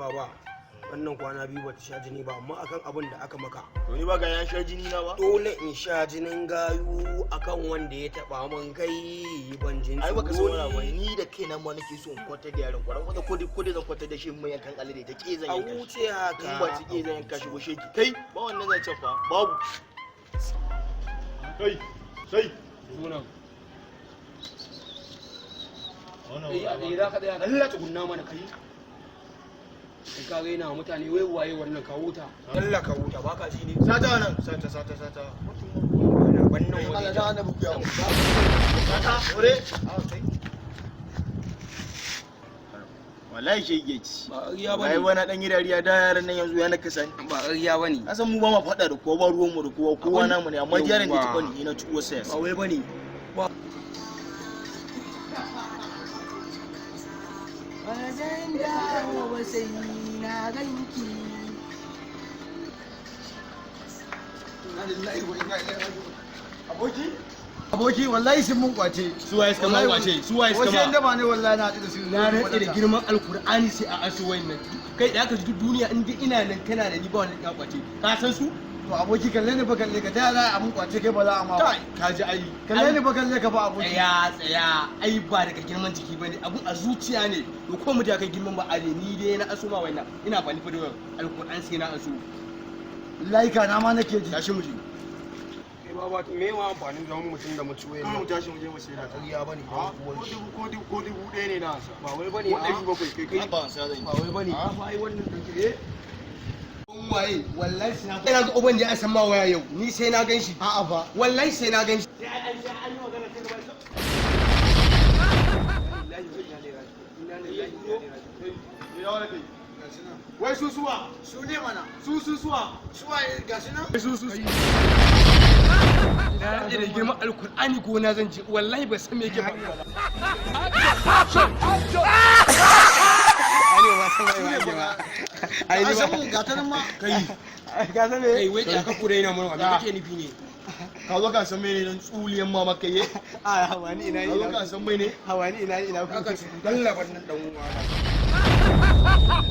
baba wannan kwana biyu bata sha jini ba amma akan abin da aka maka to ni ba ga ya sha jini na ba dole in sha jinin gayu akan wanda ya taba mun kai ban jin ai baka saurara ba ni da kaina ma nake so in kwata da yaron kwaran wanda ko dai zan kwata da shi mai yankan alade ta ke zan yanka a wuce haka in ba ta ke zan yanka shi ba sheki kai ba wannan zan ce fa babu kai sai sunan wannan za ka tsaya Allah tukunna mana kai ka ga yana mutane wai waye wannan kawo ta Allah kawo ta baka ji ne sata nan sata wannan Allah da annabi ku yawo sata ore wallahi shi yake ci ba ƙarya bai bane wani dan gidariya da yaran nan yanzu ya naka sani ba ƙarya bane asan mu ba ma fada da kowa ba ruwan mu da kowa namu ne amma yaran da take ni na ci wasa ba wai bane ba Bazan dawo ba sai na ganki. Aboki wallahi sun mun kwace. Su waye suka ma kwace? Su waye suka ma? Wasu daba ne wallahi na da su. Na rantse da girman Alkur'ani sai a aso wayannan. Kai da aka ji duk duniya in dai ina nan kana da ni ba wani ya kwace. Ka san su? To aboki kalle ni fa kalle ka ta za a mun kwace kai ba za a ma. Kai, ka ji ai. Kalle ni fa kalle ka fa aboki. Tsaya. Ai ba daga girman jiki bane. Abun a zuciya ne. To ko mu da kai girman ba a ne ni dai na aso ma wayannan. Ina fani fa da Alkur'an sai na aso. Laika na ma nake ji. Tashi mu je. ba me ma amfanin zaman mutum da mutu wai mu tashi mu je mu sai da ta ƙarya bane ko dubu ɗaya ne na sa ba wai bane ko ɗari bakwai kai ba sa zan ba wai bane ba ai wannan da ke Waye wallahi sai na ina ga uban da ya san ma waya yau ni sai na gan shi A'a fa. wallahi sai na gan shi wai su suwa Su ne mana. su suwa Su waye ga su nan? su na da girman Alkur'ani ko na zan je wallahi ba san me yake ba Ai san ga ta nan ma. kai Ga ta kai ne. wai ka kure yana mun abin kake nufi ne ka zo ka san mai ne dan tsuliyan mama kai A hawani ina ka zo ka san mai ne Hawani ina haka su dalla wannan dan uwa Ha ha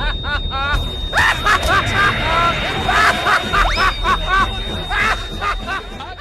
ha ha!